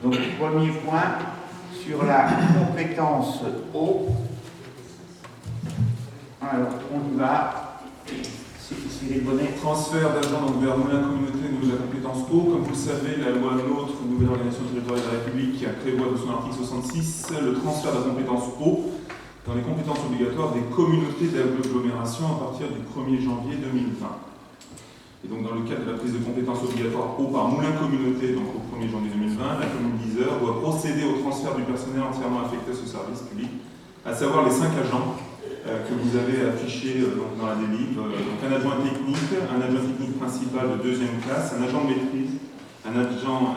Donc, premier point, sur la compétence eau. Alors, on y va. C'est les bonnets. Transfert d'agents vers Moulins Communauté au niveau de la compétence eau. Comme vous le savez, la loi NOTRe, nouvelle organisation territoriale de la République, qui a prévoit dans son article 66 le transfert de la compétence eau dans les compétences obligatoires des communautés d'agglomération à partir du 1er janvier 2020. Et donc, dans le cadre de la prise de compétences obligatoires eau par Moulins Communauté, donc au 1er janvier 2020, la commune d'Yzeure doit procéder au transfert du personnel entièrement affecté à ce service public, à savoir les 5 agents que vous avez affichés dans la délivre. Donc un adjoint technique principal de 2e classe, un agent de maîtrise, un adjoint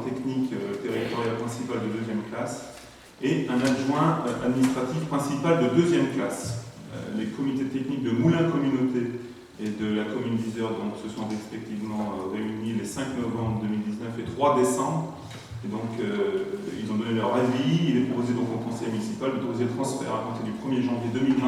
technique territorial principal de 2e classe et un adjoint administratif principal de 2e classe. Les comités techniques de Moulins Communauté et de la commune d'Yzeure donc, se sont respectivement réunis les 5 novembre 2019 et 3 décembre. Et donc, ils ont donné leur avis. Il est proposé donc au conseil municipal d'autoriser le transfert à compter du 1er janvier 2020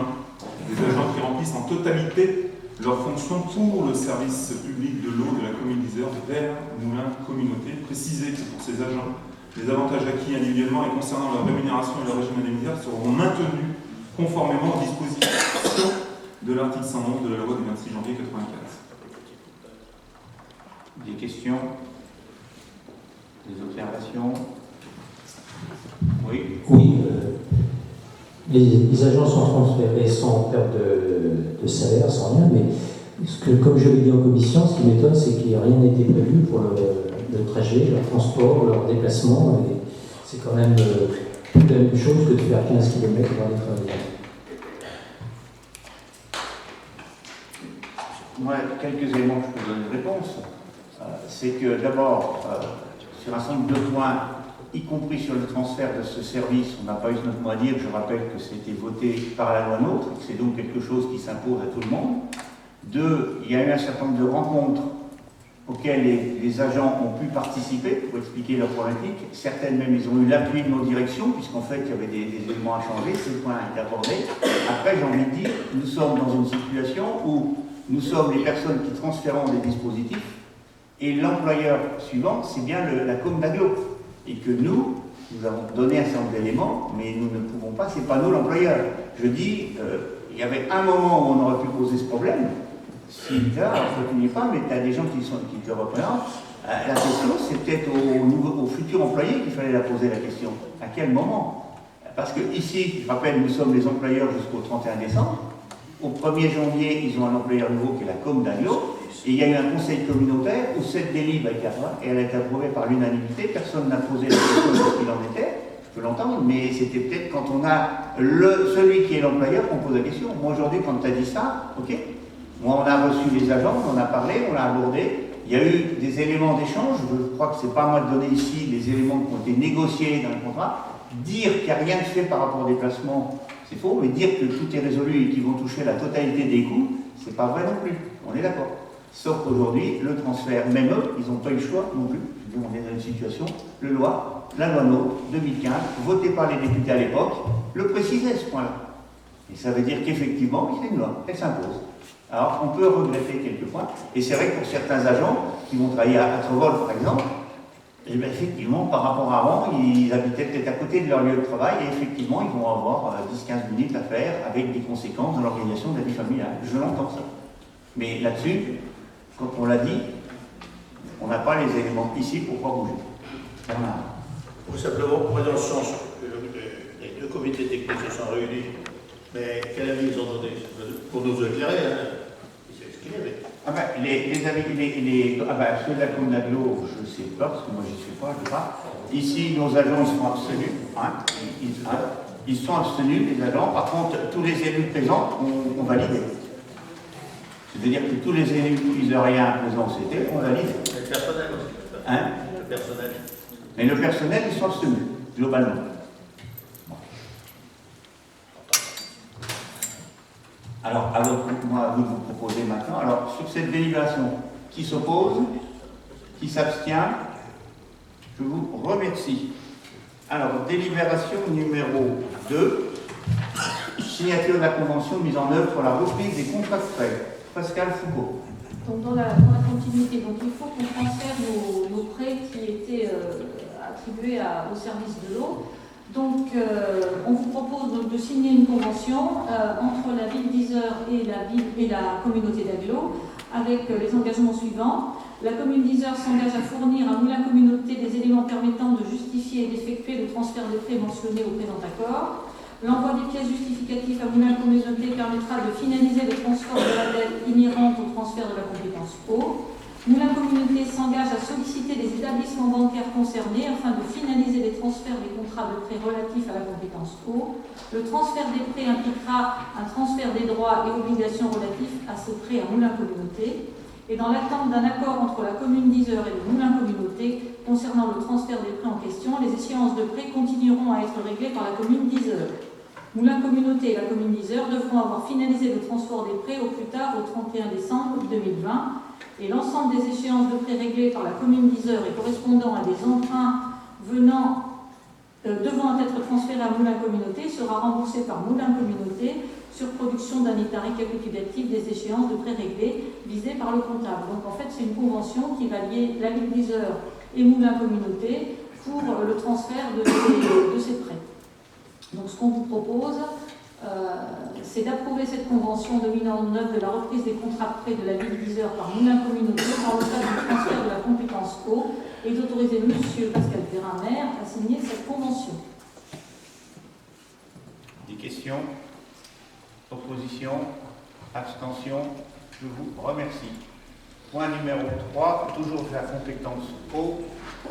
des agents qui remplissent en totalité leurs fonctions pour le service public de l'eau de la commune d'Yzeure vers Moulins Communauté. Préciser que pour ces agents, les avantages acquis individuellement et concernant leur rémunération et leur régime indemnitaire seront maintenus conformément aux dispositions de l'article 111 de la loi du 26 janvier 1995. Des questions? Des observations? Oui. Oui, les agents sont transférés sans perte de salaire, sans rien, mais comme je l'ai dit en commission, ce qui m'étonne, c'est qu'il n'y a rien été prévu pour le trajet, leur transport, leur déplacement. Et c'est quand même la même chose que de faire 15 km pour aller travailler. Moi, quelques éléments que je peux donner de réponse. C'est que d'abord, sur un certain nombre de points, y compris sur le transfert de ce service, on n'a pas eu notre mot à dire. Je rappelle que c'était voté par la loi NOTRe, et que c'est donc quelque chose qui s'impose à tout le monde. 2, il y a eu un certain nombre de rencontres auxquelles les agents ont pu participer pour expliquer leurs problématiques. Certaines même, ils ont eu l'appui de nos directions, puisqu'en fait, il y avait des éléments à changer, ces points étaient abordés. Après, j'ai envie de dire, nous sommes dans une situation où nous sommes les personnes qui transférons des dispositifs, et l'employeur suivant, c'est bien la com d'agglo. Et que nous avons donné un certain nombre d'éléments, mais nous ne pouvons pas, c'est pas nous l'employeur. Je dis, il y avait un moment où on aurait pu poser ce problème. Si là, tu n'y es pas, mais tu as des gens qui te représentent. La question, c'est peut-être au futur employé qu'il fallait la poser la question. À quel moment? Parce que ici, je rappelle, nous sommes les employeurs jusqu'au 31 décembre. Au 1er janvier, ils ont un employeur nouveau qui est la com d'agglo. Et il y a eu un conseil communautaire où cette délibération a été approuvée, et elle a été approuvée par l'unanimité. Personne n'a posé la question de ce qu'il en était, je peux l'entendre, mais c'était peut-être quand on a celui qui est l'employeur qu'on pose la question. Moi aujourd'hui, quand tu as dit ça, ok, moi on a reçu les agents, on en a parlé, on l'a abordé, il y a eu des éléments d'échange, je crois que c'est pas à moi de donner ici les éléments qui ont été négociés dans le contrat. Dire qu'il n'y a rien de fait par rapport au déplacement, c'est faux, mais dire que tout est résolu et qu'ils vont toucher la totalité des coûts, c'est pas vrai non plus, on est d'accord. Sauf qu'aujourd'hui, le transfert, même eux, ils n'ont pas eu le choix non plus. Je veux dire, on est dans une situation, la loi NOTRe 2015, votée par les députés à l'époque, le précisait ce point-là. Et ça veut dire qu'effectivement, c'est une loi, elle s'impose. Alors, on peut regretter quelques points, et c'est vrai que pour certains agents qui vont travailler à Atrevol, par exemple, et bien effectivement, par rapport à avant, ils habitaient peut-être à côté de leur lieu de travail, et effectivement, ils vont avoir 10-15 minutes à faire avec des conséquences dans l'organisation de la vie familiale. Je l'entends ça. Mais là-dessus, quand on l'a dit, on n'a pas les éléments ici pour pas bouger. Bernard. Tout simplement, pour aller dans ce sens, les deux comités techniques se sont réunis, mais quel avis ils ont donné? Pour nous éclairer, hein? Ils s'exclairent. Ah ben, les avis, ceux de la commune d'agglo, je ne sais pas, parce que moi j'y suis pas, je ne sais pas. Ici, nos agents, ils sont abstenus. Hein, ils sont abstenus, les agents. Par contre, tous les élus présents ont validé. C'est-à-dire que tous les élus iseriens présents au CT ont validé. Le personnel aussi. Hein? Le personnel. Mais le personnel, ils sont abstenus, globalement. Alors, moi, à vous de vous proposer maintenant. Alors, sur cette délibération, qui s'oppose, qui s'abstient, je vous remercie. Alors, délibération numéro 2, signature de la convention mise en œuvre pour la reprise des contrats de prêt. Pascal Foucault. Donc, dans la continuité, donc il faut qu'on transfère nos prêts qui étaient attribués au service de l'eau. Donc, on vous propose donc de signer une convention entre la ville d'Yzeure et la communauté d'Aglo avec les engagements suivants. La commune d'Yzeure s'engage à fournir à Moulins Communauté des éléments permettant de justifier et d'effectuer le transfert des prêts mentionnés au présent accord. L'envoi des pièces justificatives à Moulins Communauté permettra de finaliser le transfert de la dette inhérente au transfert de la compétence eau. Moulins Communauté s'engage à solliciter les établissements bancaires concernés afin de finaliser les transferts des contrats de prêt relatifs à la compétence eau. Le transfert des prêts impliquera un transfert des droits et obligations relatifs à ces prêts à Moulins Communauté. Et dans l'attente d'un accord entre la commune d'Yzeure et le Moulins Communauté concernant le transfert des prêts en question, les échéances de prêts continueront à être réglées par la commune d'Yzeure. Moulins Communauté et la commune d'Yzeure devront avoir finalisé le transfert des prêts au plus tard au 31 décembre 2020 et l'ensemble des échéances de prêts réglées par la commune d'Yzeure et correspondant à des emprunts devant être transférés à Moulins Communauté sera remboursé par Moulins Communauté sur production d'un état récapitulatif des échéances de prêts réglés visées par le comptable. Donc en fait, c'est une convention qui va lier la ville d'Yzeure et Moulins Communauté pour le transfert de ces prêts. Donc ce qu'on vous propose, c'est d'approuver cette convention de mise en œuvre de la reprise des contrats de prêt de la ville d'Yzeure par Moulins Communauté dans le cadre du transfert de la compétence eau et d'autoriser M. Pascal Perrin, maire, à signer cette convention. Des questions? Opposition? Abstention? Je vous remercie. Point numéro 3, toujours de la compétence eau,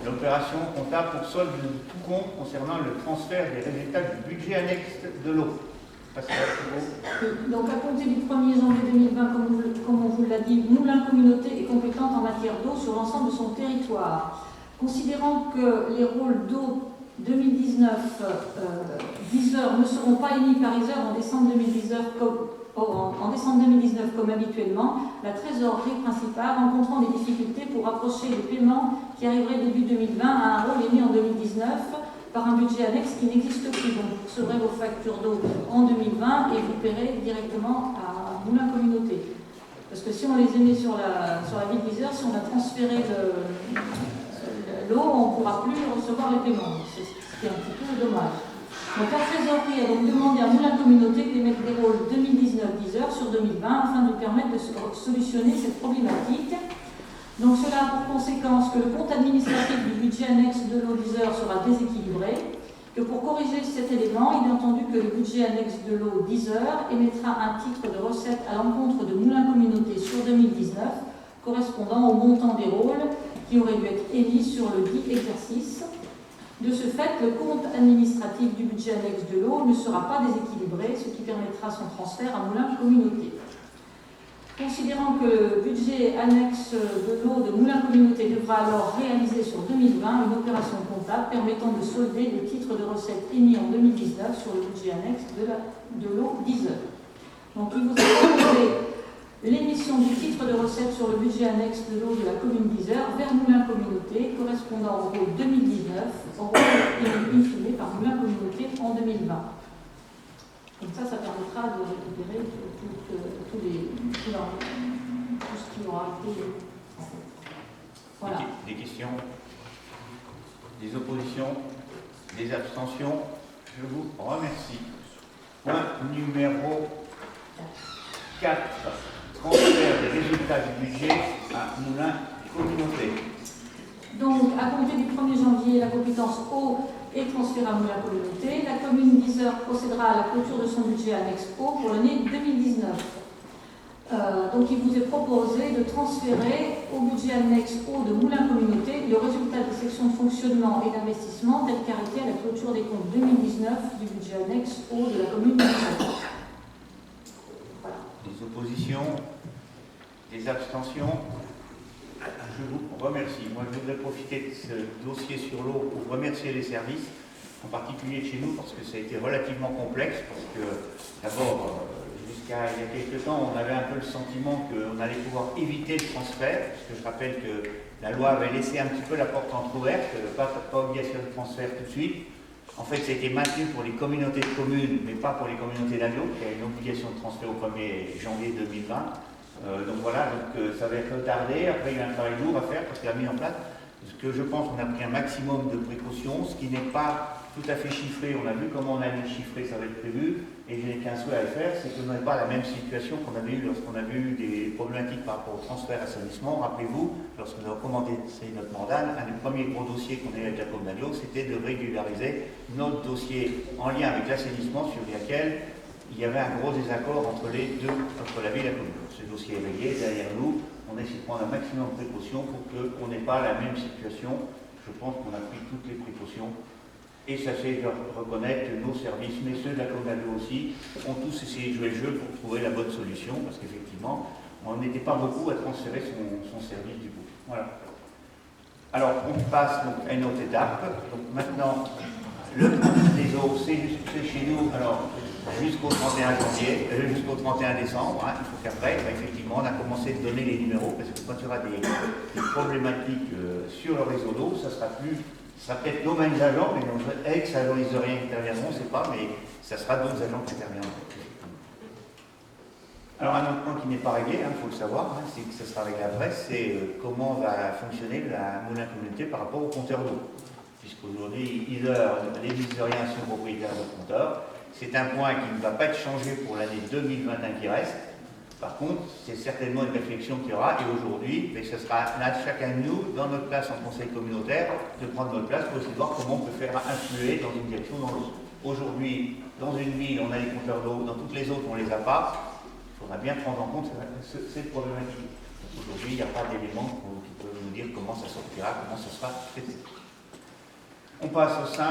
l'opération comptable pour solde de tout compte concernant le transfert des résultats du budget annexe de l'eau. Pascal Thibault. Donc à compter du 1er janvier 2020, comme on vous l'a dit, Moulins Communauté est compétente en matière d'eau sur l'ensemble de son territoire. Considérant que les rôles d'eau 2019 d'Yzeure ne seront pas émis par Yzeure en décembre 2019 comme habituellement, la trésorerie principale rencontrant des difficultés pour rapprocher les paiements qui arriveraient début 2020 à un rôle émis en 2019 par un budget annexe qui n'existe plus. Donc vous recevrez vos factures d'eau en 2020 et vous paierez directement à Moulins Communauté. Parce que si on les émet sur la ville d'Yzeure, si on a transféré l'eau, on ne pourra plus recevoir les paiements. C'est ce qui est un petit peu dommage. Donc la trésorerie a donc demandé à Moulins Communauté d'émettre des rôles 2019 d'Yzeure sur 2020 afin de permettre de solutionner cette problématique. Donc cela a pour conséquence que le compte administratif du budget annexe de l'eau d'Yzeure sera déséquilibré, que pour corriger cet élément, il est entendu que le budget annexe de l'eau d'Yzeure émettra un titre de recette à l'encontre de Moulins Communauté sur 2019, correspondant au montant des rôles qui auraient dû être émis sur le dit exercice. De ce fait, le compte administratif du budget annexe de l'eau ne sera pas déséquilibré, ce qui permettra son transfert à Moulins Communauté. Considérant que le budget annexe de l'eau de Moulins Communauté devra alors réaliser sur 2020 une opération comptable permettant de solder les titres de recettes émis en 2019 sur le budget annexe de l'eau d'Yzeure. Donc il vous est proposé l'émission du titre de recette sur le budget annexe de l'eau de la commune d'Yzeure vers Moulins Communauté, correspondant au rôle 2019, au rôle émis in fine par Moulins Communauté en 2020. Comme ça permettra de récupérer tout ce qui aura été en fait. Voilà. Des questions? Des oppositions? Des abstentions? Je vous remercie. Point numéro 4. Transfert des résultats du budget à Moulins Communauté. Donc, à compter du 1er janvier, la compétence eau est transférée à Moulins Communauté. La commune d'Yzeure procédera à la clôture de son budget annexe eau pour l'année 2019. Donc, il vous est proposé de transférer au budget annexe eau de Moulins Communauté le résultat des sections de fonctionnement et d'investissement tel qu'arrêté à la clôture des comptes 2019 du budget annexe eau de la commune d'Yzeure. Voilà. Des oppositions? Des abstentions? Je vous remercie. Moi, je voudrais profiter de ce dossier sur l'eau pour remercier les services, en particulier de chez nous, parce que ça a été relativement complexe, parce que d'abord, jusqu'à il y a quelques temps, on avait un peu le sentiment qu'on allait pouvoir éviter le transfert, parce que je rappelle que la loi avait laissé un petit peu la porte entrouverte, pas obligation de transfert tout de suite. En fait, ça a été maintenu pour les communautés de communes, mais pas pour les communautés d'agglo, qui a une obligation de transfert au 1er janvier 2020. Donc voilà, ça va être retardé. Après, il y a un travail lourd à faire parce qu'il a mis en place. Parce que je pense qu'on a pris un maximum de précautions, ce qui n'est pas tout à fait chiffré. On a vu comment on allait chiffrer, ça va être prévu. Et je n'ai qu'un souhait à faire, c'est que nous n'avons pas la même situation qu'on avait eu lorsqu'on avait eu des problématiques par rapport au transfert assainissement. Rappelez-vous, lorsque nous avons commencé notre mandat, un des premiers gros dossiers qu'on a eu avec Jacob Nadio, c'était de régulariser notre dossier en lien avec l'assainissement sur lequel il y avait un gros désaccord entre les deux, entre la ville et la commune. Ce dossier est réglé, derrière nous, on essaie de prendre un maximum de précautions pour qu'on n'ait pas la même situation. Je pense qu'on a pris toutes les précautions. Et ça fait reconnaître que nos services, mais ceux de la commune aussi, ont tous essayé de jouer le jeu pour trouver la bonne solution, parce qu'effectivement, on n'était pas beaucoup à transférer son service du coup. Voilà. Alors, on passe donc à une autre étape. Donc maintenant, le principe des eaux, c'est chez nous, alors jusqu'au 31 janvier, jusqu'au 31 décembre. Hein, il faut qu'après, effectivement, on a commencé à donner les numéros, parce que quand il y aura des problématiques sur le réseau d'eau, ça sera peut-être nos mêmes agents, mais nos ex-agents-rien qui interviendront, on ne sait pas, mais ça sera d'autres agents qui interviendront. Alors, un autre point qui n'est pas réglé, il faut le savoir, c'est que ça sera réglé après, c'est comment va fonctionner la moulin communauté par rapport au compteur d'eau. Puisqu'aujourd'hui, les Iseriens sont propriétaires de compteurs. C'est un point qui ne va pas être changé pour l'année 2021 qui reste. Par contre, c'est certainement une réflexion qu'il y aura, et aujourd'hui, mais ce sera là, chacun de nous, dans notre place en conseil communautaire, de prendre notre place pour essayer de voir comment on peut faire influer dans une direction ou dans l'autre. Aujourd'hui, dans une ville, on a les compteurs d'eau, dans toutes les autres, on ne les a pas. Il faudra bien prendre en compte cette problématique. Aujourd'hui, il n'y a pas d'éléments qui peuvent nous dire comment ça sortira, comment ça sera traité. On passe au 5,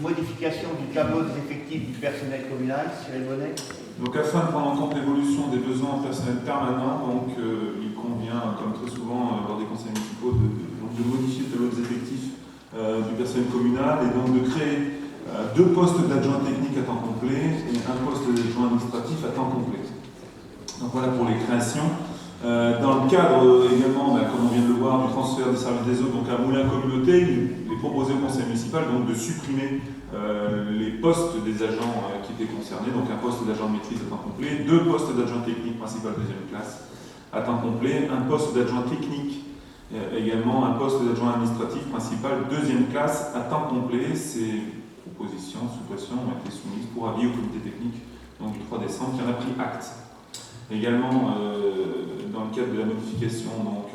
modification du tableau des effectifs du personnel communal, Cyril Bonnet. Donc afin de prendre en compte l'évolution des besoins en personnel permanent, donc, il convient, comme très souvent lors des conseils municipaux, de modifier le tableau des effectifs du personnel communal et donc de créer 2 postes d'adjoint technique à temps complet et un poste d'adjoint administratif à temps complet. Donc voilà pour les créations. Dans le cadre également, comme on vient de le voir, du transfert des services des eaux donc à Moulins Communauté, il est proposé au conseil municipal donc, de supprimer les postes des agents qui étaient concernés, donc un poste d'agent de maîtrise à temps complet, 2 postes d'adjoint technique principal deuxième classe à temps complet, un poste d'adjoint technique, également un poste d'adjoint administratif principal deuxième classe à temps complet. Ces propositions, suppressions ont été soumises pour avis au comité technique donc, du 3 décembre qui en a pris acte. Également, dans le cadre de la modification donc,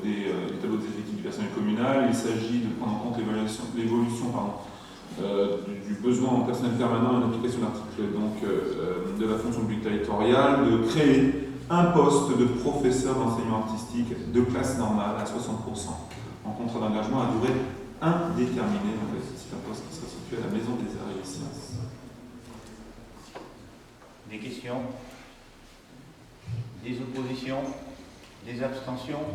du tableau des effectifs du personnel communal, il s'agit de prendre en compte l'évolution du besoin en personnel permanent et en application de l'article de la fonction publique territoriale, de créer un poste de professeur d'enseignement artistique de classe normale à 60% en contrat d'engagement à durée indéterminée. Donc, c'est un poste qui sera situé à la Maison des Arts et des Sciences. Des questions? Des oppositions? Des abstentions?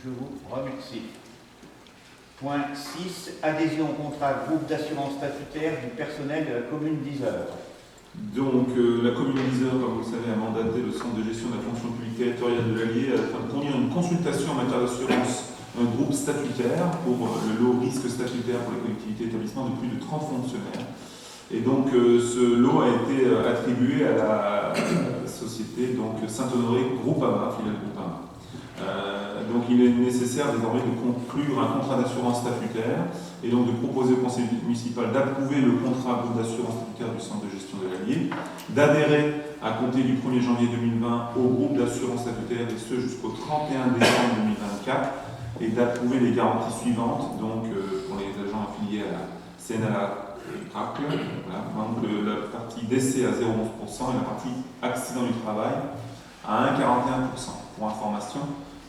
Je vous remercie. Point 6. Adhésion au contrat groupe d'assurance statutaire du personnel de la commune d'Yzeure. Donc, la commune d'Yzeure, comme vous le savez, a mandaté le centre de gestion de la fonction publique territoriale de l'Allier afin de conduire une consultation en matière d'assurance, un groupe statutaire pour le lot risque statutaire pour les collectivités et établissements de plus de 30 fonctionnaires. Et donc, ce lot a été attribué à la société Saint-Honoré Groupama, filiale Groupama. Donc il est nécessaire désormais de conclure un contrat d'assurance statutaire et donc de proposer au conseil municipal d'approuver le contrat d'assurance statutaire du centre de gestion de l'Allier, d'adhérer à compter du 1er janvier 2020 au groupe d'assurance statutaire et ce jusqu'au 31 décembre 2024 et d'approuver les garanties suivantes donc pour les agents affiliés à la CNLA CRACL, donc la partie décès à 0,11% et la partie accident du travail à 1,41%. Pour information,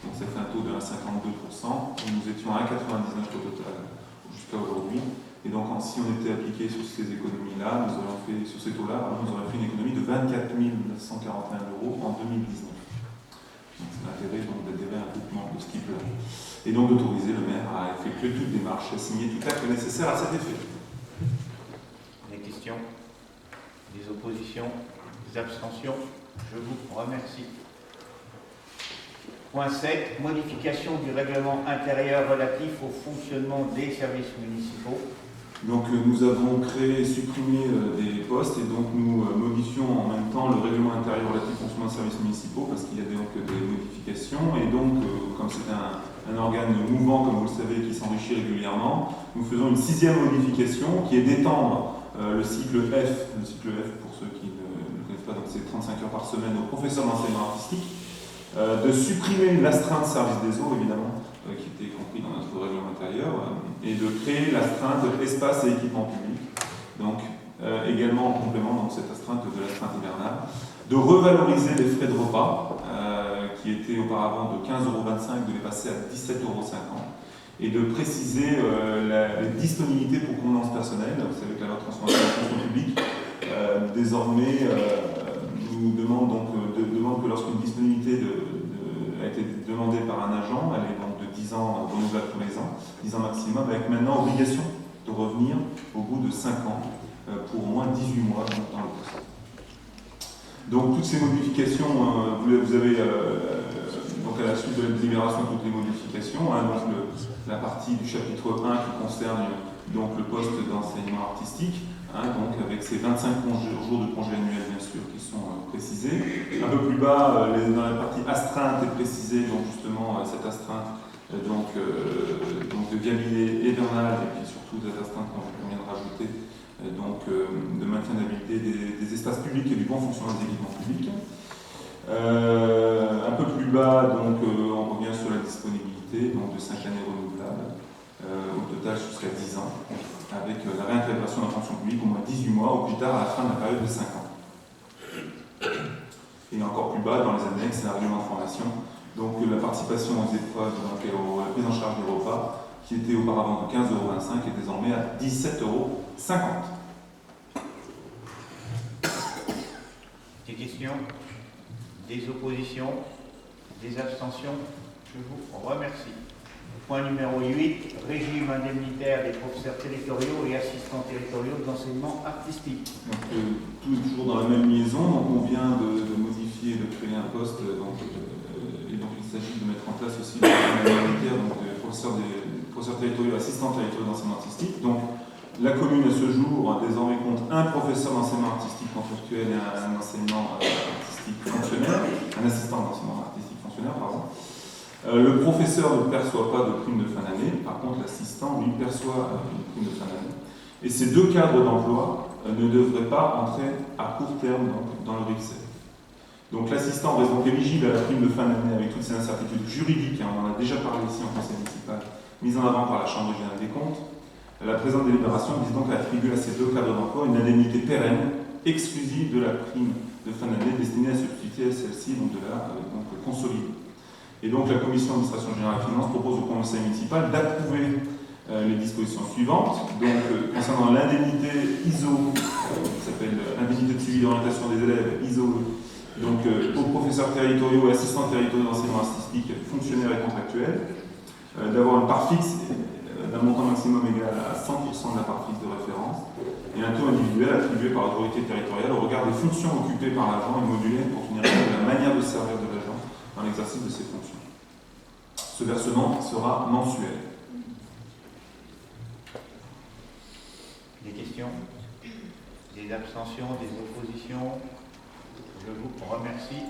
donc ça fait un taux de 1,52%, nous étions à 1,99% au total jusqu'à aujourd'hui. Et donc si on était appliqué sur ces économies-là, sur ces taux-là, nous aurions fait une économie de 24 941 € en 2019. Donc c'est l'intérêt d'adhérer à un groupement de ce type-là. Et donc d'autoriser le maire à effectuer toute démarche et à signer tout acte nécessaire à cet effet. Des questions? Des oppositions? Des abstentions? Je vous remercie. Point 7. Modification du règlement intérieur relatif au fonctionnement des services municipaux. Donc nous avons créé et supprimé des postes et donc nous modifions en même temps le règlement intérieur relatif au fonctionnement des services municipaux parce qu'il y a donc des modifications et donc comme c'est un organe mouvant comme vous le savez qui s'enrichit régulièrement, nous faisons une 6e modification qui est d'étendre le cycle F pour ceux qui ne le connaissent pas, donc c'est 35 heures par semaine aux professeurs d'enseignement artistique, de supprimer l'astreinte service des eaux évidemment, qui était compris dans notre règlement intérieur, et de créer l'astreinte espace et équipement public. Donc, également en complément, donc, cette astreinte de l'astreinte hivernale, de revaloriser les frais de repas, qui étaient auparavant de 15,25 €, de les passer à 17,50 €, et de préciser les disponibilités pour convenance personnelle. Vous savez que la loi de transformation de la fonction publique, désormais, nous demande, demande que lorsqu'une disponibilité a été demandée par un agent, elle est donc de 10 ans renouvelable tous les ans, 10 ans maximum, avec maintenant obligation de revenir au bout de 5 ans pour au moins 18 mois dans le poste. Donc toutes ces modifications, vous avez donc à la suite de la délibération toutes les modifications, donc la partie du chapitre 1 qui concerne donc le poste d'enseignement artistique, donc avec ces 25 jours de congé annuel bien sûr qui sont précisés. Un peu plus bas, dans la partie astreinte est précisé donc justement cette astreinte donc de viabilité hivernale et puis surtout cette astreinte qu'on vient de rajouter de maintien d'habilité des espaces publics et du bon fonctionnement des équipements publics. Un peu plus bas donc on revient sur la disponibilité donc de 5 années renouvelables, au total jusqu'à 10 ans. Avec la réintégration de la fonction publique au moins 18 mois, au plus tard à la fin de la période de 5 ans. Et encore plus bas, dans les annexes, c'est un règlement de formation, donc la participation aux épreuves, donc la prise en charge des repas, qui était auparavant de 15,25 € est désormais à 17,50 €. Des questions? Des oppositions? Des abstentions? Je vous remercie. Point numéro 8, régime indemnitaire des professeurs territoriaux et assistants territoriaux d'enseignement artistique. Donc, toujours dans la même liaison, donc on vient de modifier, de créer un poste, et donc il s'agit de mettre en place aussi le régime indemnitaire des professeurs territoriaux, assistants territoriaux d'enseignement artistique. Donc la commune à ce jour désormais compte un professeur d'enseignement artistique contractuel et un enseignement artistique fonctionnaire, un assistant d'enseignement artistique fonctionnaire, pardon. Le professeur ne perçoit pas de prime de fin d'année, par contre l'assistant lui perçoit une prime de fin d'année. Et ces deux cadres d'emploi ne devraient pas entrer à court terme dans le RIFSEE. Donc l'assistant reste donc éligible à la prime de fin d'année avec toutes ces incertitudes juridiques, on en a déjà parlé ici en conseil municipal, mise en avant par la Chambre régionale des comptes. La présente délibération vise donc à attribuer à ces deux cadres d'emploi une indemnité pérenne, exclusive de la prime de fin d'année destinée à substituer à celle-ci, donc de la consolider. Et donc la Commission d'administration générale et finances propose au Conseil municipal d'approuver les dispositions suivantes. Donc concernant l'indemnité ISO, qui s'appelle indemnité de suivi d'orientation des élèves, ISO, donc aux professeurs territoriaux et assistants territoriaux d'enseignement artistique, fonctionnaires et contractuels, d'avoir une part fixe d'un montant maximum égal à 100% de la part fixe de référence, et un taux individuel attribué par l'autorité territoriale au regard des fonctions occupées par l'agent et modulé pour tenir compte de la manière de servir de l'agent dans l'exercice de ses fonctions. Ce versement sera mensuel. Des questions? Des abstentions? Des oppositions? Je vous remercie.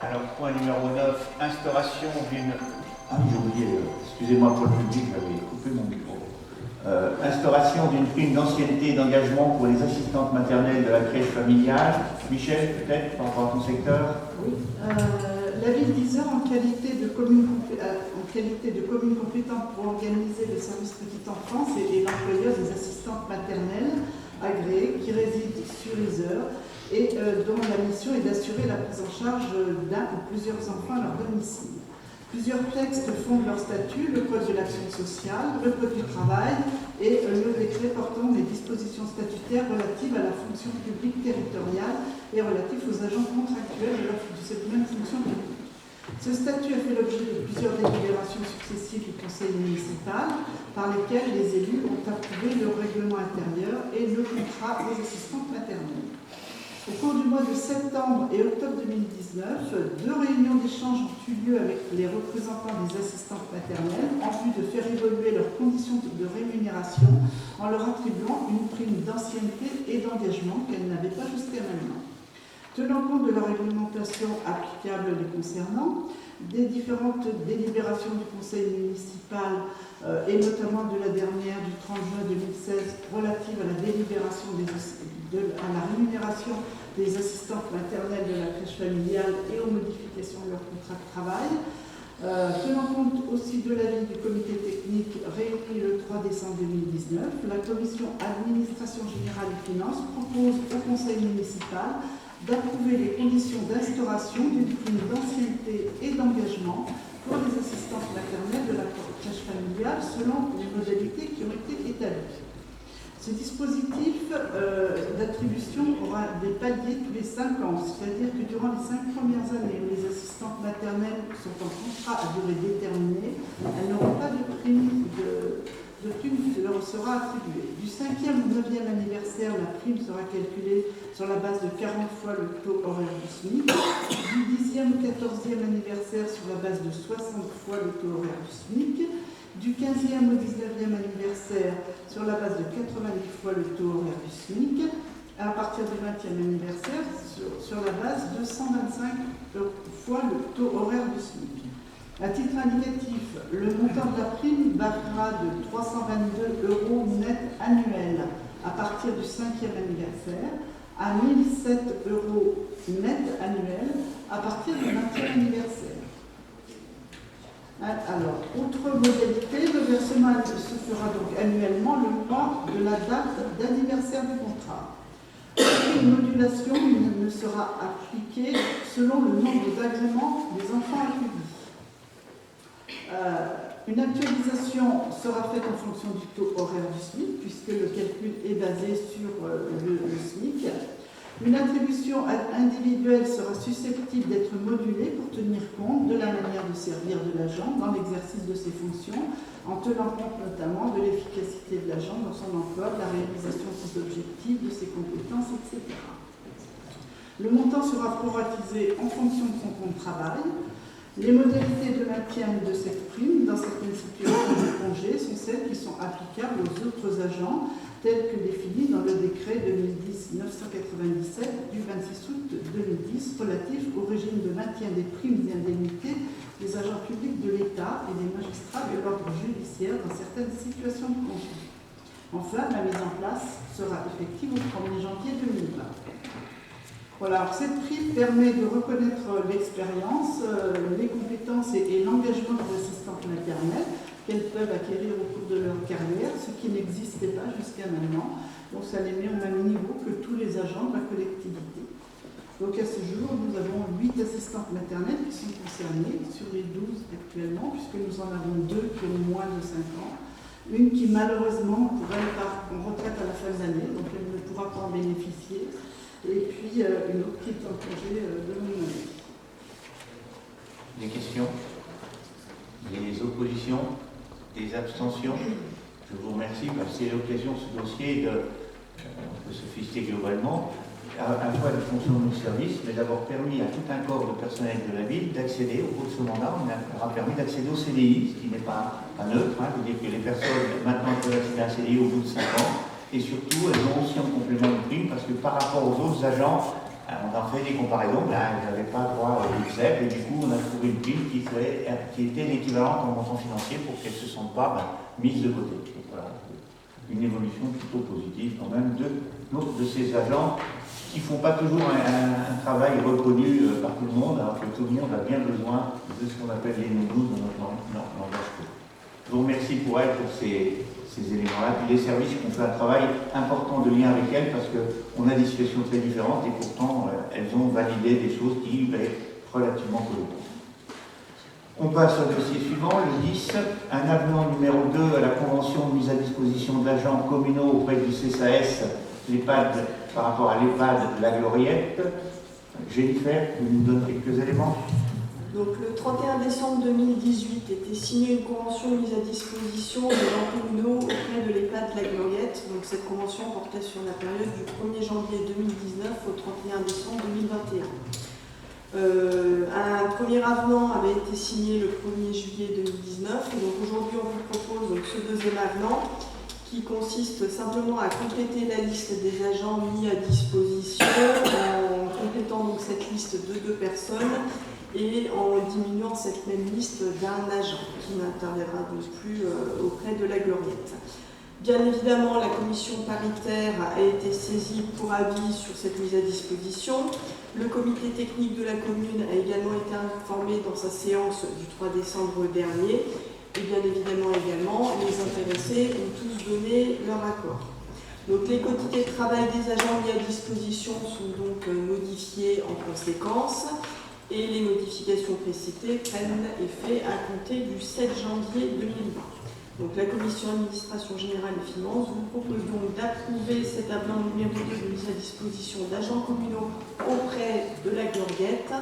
Alors, point numéro 9, instauration d'une... Ah oui, j'ai oublié, excusez-moi pour le public, j'avais coupé mon micro. Instauration d'une prime d'ancienneté et d'engagement pour les assistantes maternelles de la crèche familiale. Michel, peut-être, par rapport à ton secteur? Oui. La ville d'Yzeure, en qualité de commune compétente pour organiser le service petite enfance, est l'employeur des assistantes maternelles agréées qui résident sur Yzeure et dont la mission est d'assurer la prise en charge d'un ou plusieurs enfants à leur domicile. Plusieurs textes fondent leur statut, le Code de l'action sociale, le Code du travail et le décret portant les dispositions statutaires relatives à la fonction publique territoriale et relatifs aux agents contractuels de cette même fonction publique. Ce statut a fait l'objet de plusieurs délibérations successives du conseil municipal par lesquelles les élus ont approuvé le règlement intérieur et le contrat des assistantes maternelles. Au cours du mois de septembre et octobre 2019, 2 réunions d'échange ont eu lieu avec les représentants des assistantes maternelles en vue de faire évoluer leurs conditions de rémunération en leur attribuant une prime d'ancienneté et d'engagement qu'elles n'avaient pas jusqu'à maintenant. Tenant compte de la réglementation applicable les concernant, des différentes délibérations du conseil municipal et notamment de la dernière du 30 juin 2016 relative à la délibération à la rémunération des assistantes maternelles de la crèche familiale et aux modifications de leur contrat de travail. Tenant compte aussi de l'avis du comité technique réuni le 3 décembre 2019, la commission administration générale et finances propose au conseil municipal d'approuver les conditions d'instauration d'une prime d'ancienneté et d'engagement pour les assistantes maternelles de la crèche familiale selon les modalités qui ont été établies. Ce dispositif d'attribution aura des paliers tous les 5 ans, c'est-à-dire que durant les 5 premières années où les assistantes maternelles sont en contrat à durée déterminée, elles n'auront pas de prime qui leur sera attribuée. Du 5e au 9e anniversaire, la prime sera calculée sur la base de 40 fois le taux horaire du SMIC. Du 10e au 14e anniversaire, sur la base de 60 fois le taux horaire du SMIC. Du 15e au 19e anniversaire, sur la base de 90 fois le taux horaire du SMIC. À partir du 20e anniversaire, sur la base de 125 fois le taux horaire du SMIC. À titre indicatif, le montant de la prime variera de 322 € net annuels à partir du 5e anniversaire à 1007 € net annuels à partir du 20e anniversaire. Alors, autre modalité, le versement se fera donc annuellement le mois de la date d'anniversaire du contrat. Une modulation ne sera appliquée selon le nombre d'agréments des enfants accueillis. Une actualisation sera faite en fonction du taux horaire du SMIC, puisque le calcul est basé sur le SMIC. Une attribution individuelle sera susceptible d'être modulée pour tenir compte de la manière de servir de l'agent dans l'exercice de ses fonctions, en tenant compte notamment de l'efficacité de l'agent dans son emploi, de la réalisation de ses objectifs, de ses compétences, etc. Le montant sera proratisé en fonction de son compte de travail. Les modalités de maintien de cette prime dans certaines situations de congé sont celles qui sont applicables aux autres agents, telles que définies dans le décret 2010-997 du 26 août 2010 relatif au régime de maintien des primes et indemnités des agents publics de l'État et des magistrats de l'ordre judiciaire dans certaines situations de congé. Enfin, la mise en place sera effective au 1er janvier 2020. Voilà, alors cette prime permet de reconnaître l'expérience, les compétences et l'engagement des assistantes maternelles qu'elles peuvent acquérir au cours de leur carrière, ce qui n'existait pas jusqu'à maintenant. Donc ça les met au même niveau que tous les agents de la collectivité. Donc à ce jour, nous avons 8 assistantes maternelles qui sont concernées sur les 12 actuellement, puisque nous en avons 2 qui ont moins de 5 ans. Une qui malheureusement pourrait part en retraite à la fin de l'année, donc elle ne pourra pas en bénéficier. Et puis une autre qui est en congé de mon année. Des questions? Des oppositions? Des abstentions? Je vous remercie parce que c'est l'occasion, ce dossier, de se féliciter globalement, à la fois de fonctionnement du service, mais d'avoir permis à tout un corps de personnel de la ville d'accéder au cours de ce mandat. On leur a permis d'accéder au CDI, ce qui n'est pas neutre. Je veux dire que les personnes maintenant peuvent accéder à un CDI au bout de 5 ans. Et surtout, elles ont aussi un complément de prime parce que par rapport aux autres agents, on a fait des comparaisons, ils n'avaient pas droit au XEP et du coup, on a trouvé une prime qui était l'équivalent en montant financier pour qu'elles ne se sentent pas mises de côté. Donc, voilà, une évolution plutôt positive quand même de ces agents qui ne font pas toujours un travail reconnu par tout le monde, alors que tout le monde a bien besoin de ce qu'on appelle les nounous dans notre langage. Je vous remercie pour elles, pour ces éléments-là, puis les services qui ont fait un travail important de lien avec elles parce qu'on a des situations très différentes et pourtant elles ont validé des choses qui étaient relativement cohérentes. On passe au dossier suivant, le 10, un avenant numéro 2 à la convention de mise à disposition d'agents communaux auprès du CSAS, l'EHPAD, par rapport à l'EHPAD de la Gloriette. Jennifer, vous nous donne quelques éléments? Donc le 31 décembre 2018 était signée une convention de mise à disposition des agents communaux auprès de l'EHPAD de la Gloriette. Donc cette convention portait sur la période du 1er janvier 2019 au 31 décembre 2021. Un premier avenant avait été signé le 1er juillet 2019. Et donc aujourd'hui on vous propose donc, ce deuxième avenant qui consiste simplement à compléter la liste des agents mis à disposition en complétant donc cette liste de 2 personnes et en diminuant cette même liste d'un agent qui n'interviendra donc plus auprès de la Gloriette. Bien évidemment, la commission paritaire a été saisie pour avis sur cette mise à disposition. Le comité technique de la commune a également été informé dans sa séance du 3 décembre dernier. Et bien évidemment les intéressés ont tous donné leur accord. Donc les quotités de travail des agents mis à disposition sont donc modifiés en conséquence et les modifications précitées prennent effet à compter du 7 janvier 2020. Donc la commission administration générale et finances vous propose donc d'approuver cet avenant numéro 2 de mise à disposition d'agents communaux auprès de la Gloriette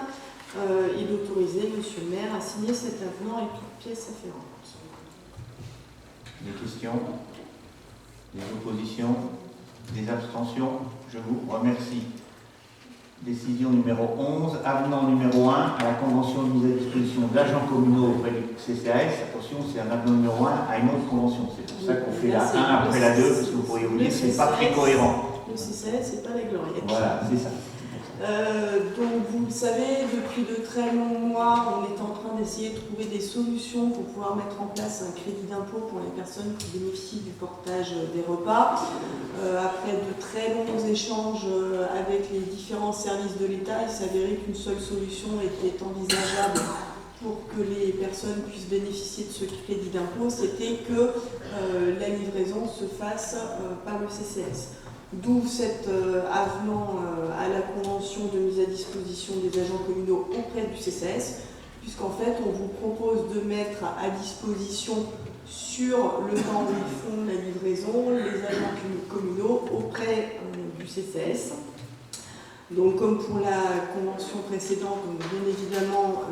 et d'autoriser M. le maire à signer cet avenant et toutes pièces afférentes. Des questions? Des oppositions? Des abstentions? Je vous remercie. Décision numéro 11, avenant numéro 1 à la convention de mise à disposition d'agents communaux auprès du CCAS. Attention, c'est un avenant numéro 1 à une autre convention. C'est pour ça qu'on fait la 1 après la 2, parce que vous pourriez vous dire que ce n'est pas très cohérent. Le CCAS, c'est pas la Gloriette. Voilà, c'est ça. Donc vous le savez, depuis de très longs mois, on est en train d'essayer de trouver des solutions pour pouvoir mettre en place un crédit d'impôt pour les personnes qui bénéficient du portage des repas. Après de très longs échanges avec les différents services de l'État, il s'avérait qu'une seule solution était envisageable pour que les personnes puissent bénéficier de ce crédit d'impôt, c'était que la livraison se fasse par le CCAS. D'où cet avenant à la convention de mise à disposition des agents communaux auprès du CCAS, puisqu'en fait on vous propose de mettre à disposition sur le temps où ils font la livraison les agents communaux auprès du CCAS. Donc comme pour la convention précédente, donc bien évidemment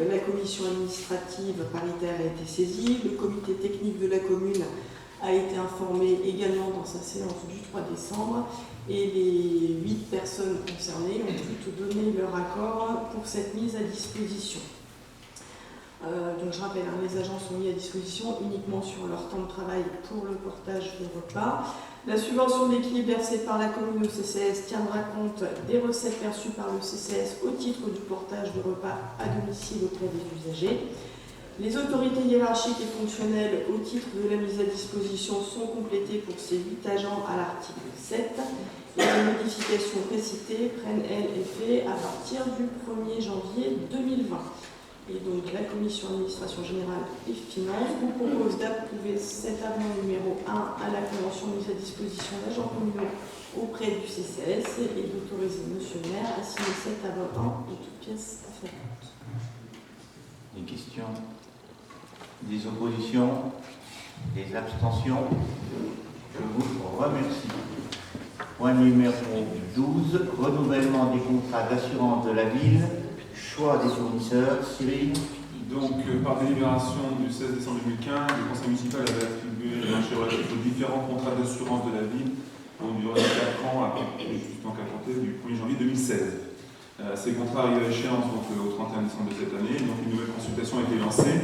la commission administrative paritaire a été saisie, le comité technique de la commune a été informé également dans sa séance du 3 décembre et les 8 personnes concernées ont toutes donné leur accord pour cette mise à disposition. Donc je rappelle, les agents sont mis à disposition uniquement sur leur temps de travail pour le portage des repas. La subvention d'équilibre versée par la commune au CCAS tiendra compte des recettes perçues par le CCAS au titre du portage de repas à domicile auprès des usagers. Les autorités hiérarchiques et fonctionnelles au titre de la mise à disposition sont complétées pour ces 8 agents à l'article 7 et les modifications précitées prennent, elles, effet à partir du 1er janvier 2020. Et donc la commission administration générale et finances vous propose d'approuver cet avenant numéro 1 à la convention de mise à disposition d'agents communaux auprès du CCAS et d'autoriser M. le maire à signer cet avenant et toutes pièces afférentes. Des questions? Des oppositions? Des abstentions? Je vous remercie. Point numéro 12, renouvellement des contrats d'assurance de la ville, choix des fournisseurs. Cyril? Donc, par délibération du 16 décembre 2015, le conseil municipal avait attribué le marché relatif aux différents contrats d'assurance de la ville pour une durée de 4 ans, jusqu'en qu'à compter du 1er janvier 2016. Ces contrats arrivent à échéance donc, au 31 décembre de cette année, donc une nouvelle consultation a été lancée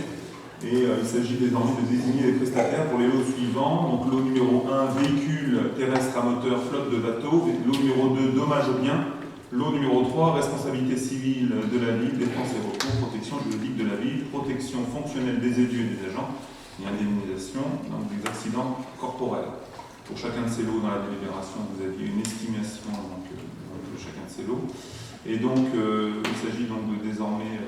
et il s'agit désormais de désigner les prestataires pour les lots suivants. Donc lot numéro 1, véhicules terrestres à moteur, flotte de bateaux, lot numéro 2, dommages aux biens, lot numéro 3, responsabilité civile de la ville, défense et recours, protection juridique de la ville, protection fonctionnelle des élus et des agents et indemnisation donc, des accidents corporels. Pour chacun de ces lots dans la délibération, vous aviez une estimation donc, de chacun de ces lots. Et donc, il s'agit donc de désormais,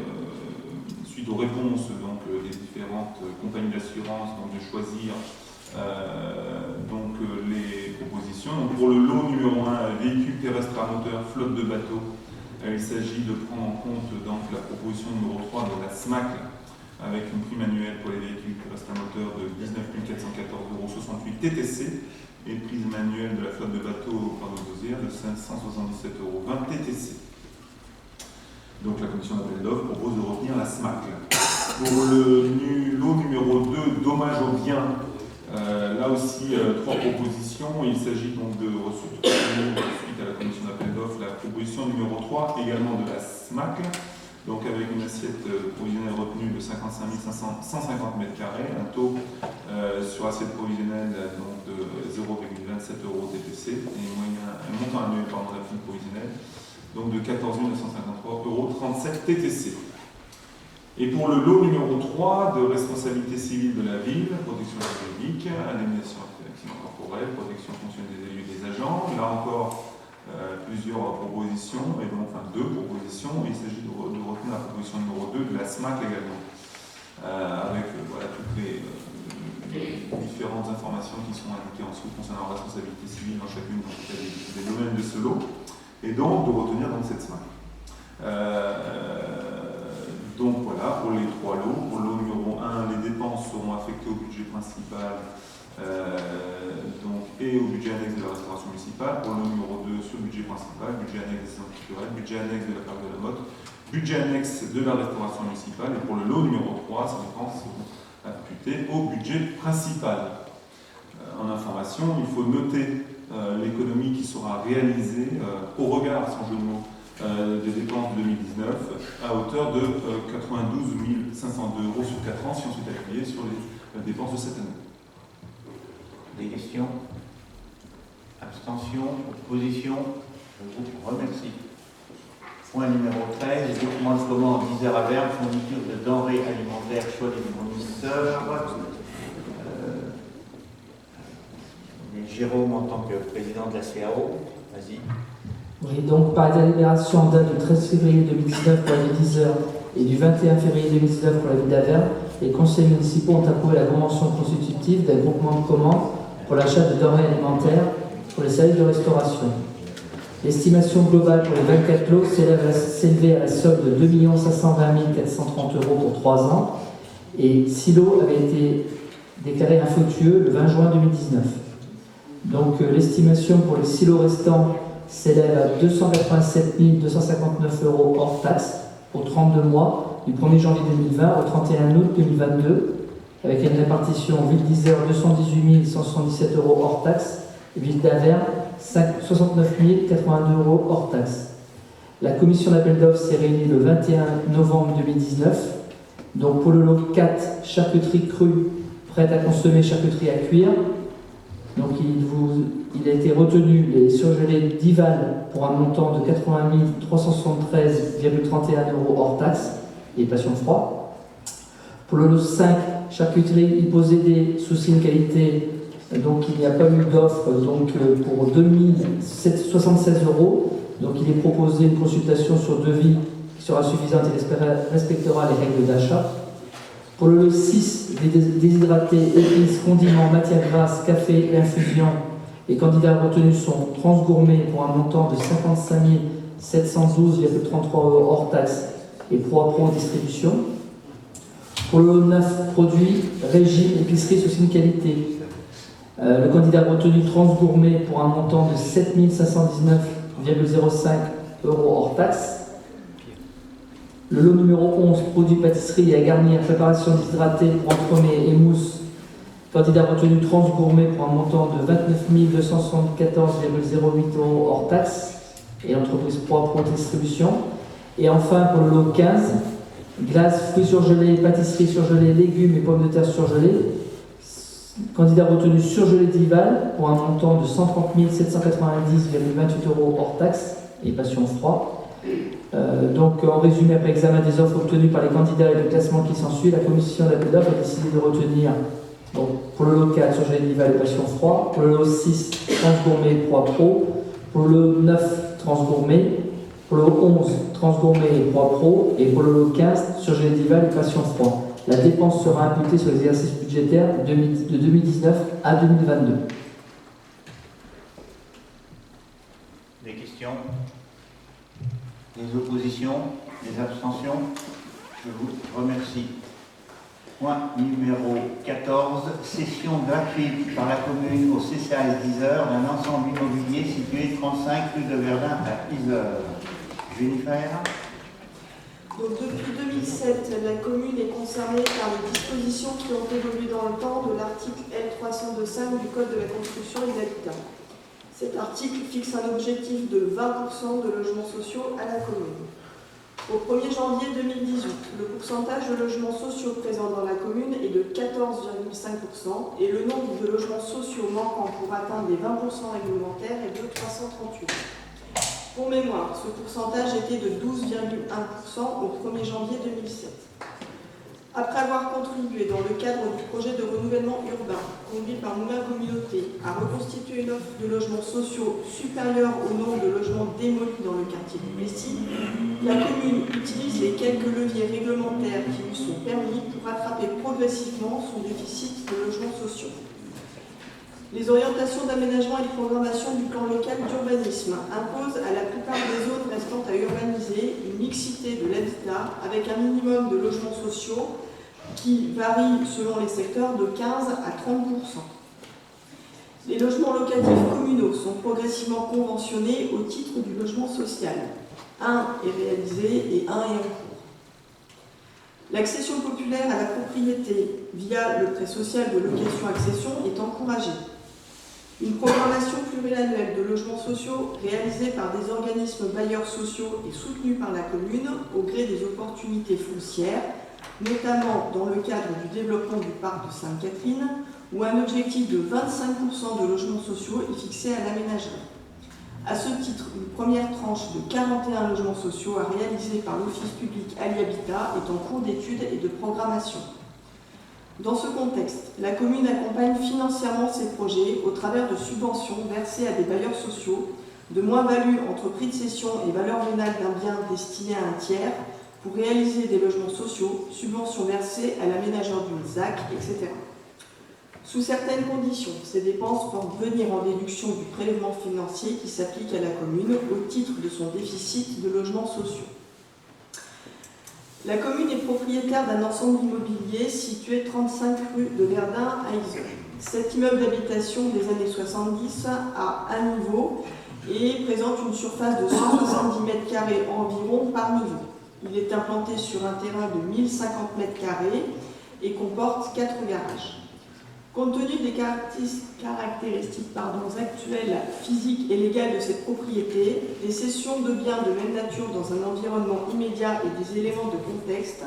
suite aux réponses donc, des différentes compagnies d'assurance, de choisir donc, les propositions. Donc, pour le lot numéro 1, véhicules terrestres à moteur, flotte de bateaux, il s'agit de prendre en compte donc, la proposition numéro 3 de la SMAC avec une prime annuelle pour les véhicules terrestres à moteur de 19 414,68 € TTC et prime annuelle de la flotte de bateaux par dosière de 577,20 € TTC. Donc la commission d'appel d'offres propose de retenir la SMAC. Pour le lot numéro 2, dommages aux biens, là aussi 3 propositions. Il s'agit donc de restructurer suite à la commission d'appel d'offres la proposition numéro 3, également de la SMAC. Donc avec une assiette provisionnelle retenue de 55 150 m², un taux sur assiette provisionnelle donc de 0,27 € TTC et un montant annuel la prime provisionnelle donc de 14 953,37 € TTC. Et pour le lot numéro 3 de responsabilité civile de la ville, protection juridique, indemnisation d'accident corporel, protection fonctionnelle des élus et des agents, là encore plusieurs propositions, et donc enfin 2 propositions. Il s'agit de retenir la proposition numéro 2 de la SMAC également, avec voilà, toutes les différentes informations qui sont indiquées en dessous concernant la responsabilité civile dans chacune des domaines de ce lot, et donc de retenir donc cette SMAC. Donc voilà, pour les 3 lots. Pour le lot numéro 1, les dépenses seront affectées au budget principal et au budget annexe de la restauration municipale. Pour le lot numéro 2, sur le budget principal, budget annexe des centres culturels, budget annexe de la Parc de la Motte, budget annexe de la restauration municipale. Et pour le lot numéro 3, ces dépenses seront imputées au budget principal. En information, il faut noter l'économie qui sera réalisée au regard, sans jeu de mots, des dépenses de 2019 à hauteur de 92 502 € sur 4 ans si on s'est appuyé sur les dépenses de cette année. Des questions? Abstention? Opposition? Je vous remercie. Point numéro 13, document de commande d'Isère à Verne, fourniture de denrées alimentaires, choix des fournisseurs. Jérôme, en tant que président de la CAO, vas-y. Oui, donc par délibération en date du 13 février 2019 pour la ville d'Isère et du 21 février 2019 pour la ville d'Averne, les conseils municipaux ont approuvé la convention constitutive d'un groupement de commandes pour l'achat de denrées alimentaires pour les services de restauration. L'estimation globale pour les 24 lots s'élevait à la somme de 2 520 430 € pour 3 ans et 6 lots avaient été déclarés infructueux le 20 juin 2019. Donc l'estimation pour les 6 lots restants s'élève à 287 259 € hors taxe pour 32 mois du 1er janvier 2020 au 31 août 2022 avec une répartition ville d'Isère 218 177 € hors taxe et ville d'Averne 69 082 € hors taxe. La commission d'appel d'offres s'est réunie le 21 novembre 2019. Donc pour le lot 4, charcuterie crue, prête à consommer, charcuterie à cuire. Donc il a été retenu les surgelés d'Ival pour un montant de 80 373,31 € hors taxe et passion froid. Pour le lot 5, charcuterie hyposédée sous signe qualité, donc il n'y a pas eu d'offre donc pour 2076 €. Donc il est proposé une consultation sur devis qui sera suffisante et respectera les règles d'achat. Pour le lot 6, déshydratés, épices, condiments, matières grasses, café et infusion, les candidats retenus sont Transgourmet pour un montant de 55 712,33 € hors taxe et Pro distribution. Pour le lot 9, produits, régime, épicerie sous signe qualité, le candidat retenu Transgourmet pour un montant de 7 519,05 € hors taxe. Le lot numéro 11, produits pâtisserie et à garnir, préparation déshydratés pour entremets et mousse. Candidat retenu Transgourmet pour un montant de 29 274,08 € hors taxe et entreprise Pro distribution. Et enfin, pour le lot 15, glace, fruits surgelés, pâtisserie surgelée, légumes et pommes de terre surgelées. Candidat retenu surgelé d'Ival pour un montant de 130 790,28 € hors taxe et passion froid. Donc en résumé, après examen des offres obtenues par les candidats et le classement qui s'ensuit, la commission d'appel d'offres a décidé de retenir donc, pour le lot 4 surgelé d'Ival et passion froid, pour le lot 6 Transgourmet Pro Pro, pour le lot 9 Transgourmet, pour le lot 11 Transgourmet Pro et pour le lot 15 surgelé d'Ival et passion froid. La dépense sera imputée sur les exercices budgétaires de 2019 à 2022. Des questions? Des oppositions? Des abstentions? Je vous remercie. Point numéro 14, cession gratuite par la commune au CCAS d'Isère d'un ensemble immobilier situé 35 rue de Verdun à Isère. Jennifer? Donc, depuis 2007, la commune est concernée par les dispositions qui ont évolué dans le temps de l'article L302.5 du Code de la construction et de l'habitat. Cet article fixe un objectif de 20% de logements sociaux à la commune. Au 1er janvier 2018, le pourcentage de logements sociaux présents dans la commune est de 14,5% et le nombre de logements sociaux manquants pour atteindre les 20% réglementaires est de 338. Pour mémoire, ce pourcentage était de 12,1% au 1er janvier 2007. Après avoir contribué dans le cadre du projet de renouvellement urbain conduit par Moulin Communauté à reconstituer une offre de logements sociaux supérieure au nombre de logements démolis dans le quartier du Messie, la commune utilise les quelques leviers réglementaires qui lui sont permis pour rattraper progressivement son déficit de logements sociaux. Les orientations d'aménagement et de programmation du plan local d'urbanisme imposent à la plupart des zones restantes à urbaniser une mixité de l'habitat avec un minimum de logements sociaux qui varie selon les secteurs de 15 à 30%. Les logements locatifs communaux sont progressivement conventionnés au titre du logement social. Un est réalisé et un est en cours. L'accession populaire à la propriété via le prêt social de location-accession est encouragée. Une programmation pluriannuelle de logements sociaux réalisée par des organismes bailleurs sociaux et soutenue par la commune au gré des opportunités foncières, notamment dans le cadre du développement du parc de Sainte-Catherine, où un objectif de 25% de logements sociaux est fixé à l'aménagement. À ce titre, une première tranche de 41 logements sociaux à réaliser par l'Office public Alihabitat est en cours d'étude et de programmation. Dans ce contexte, la commune accompagne financièrement ces projets au travers de subventions versées à des bailleurs sociaux, de moins-value entre prix de cession et valeur vénale d'un bien destiné à un tiers pour réaliser des logements sociaux, subventions versées à l'aménageur d'une ZAC, etc. Sous certaines conditions, ces dépenses peuvent venir en déduction du prélèvement financier qui s'applique à la commune au titre de son déficit de logements sociaux. La commune est propriétaire d'un ensemble immobilier situé 35 rue de Verdun à Yzeure. Cet immeuble d'habitation des années 70 a un niveau et présente une surface de 170 m² environ par niveau. Il est implanté sur un terrain de 1050 m² et comporte 4 garages. Compte tenu des caractéristiques actuelles, physiques et légales de cette propriété, des cessions de biens de même nature dans un environnement immédiat et des éléments de contexte,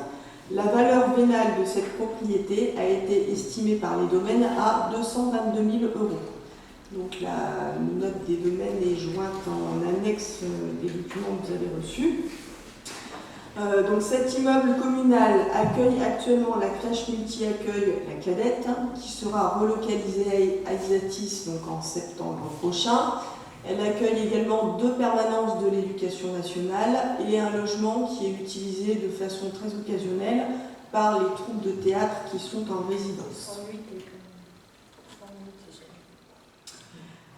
la valeur vénale de cette propriété a été estimée par les domaines à 222 000 €. Donc la note des domaines est jointe en annexe des documents que vous avez reçus. Donc cet immeuble communal accueille actuellement la crèche multi-accueil La Cadette, qui sera relocalisée à Isatis donc en septembre prochain. Elle accueille également 2 permanences de l'éducation nationale et un logement qui est utilisé de façon très occasionnelle par les troupes de théâtre qui sont en résidence.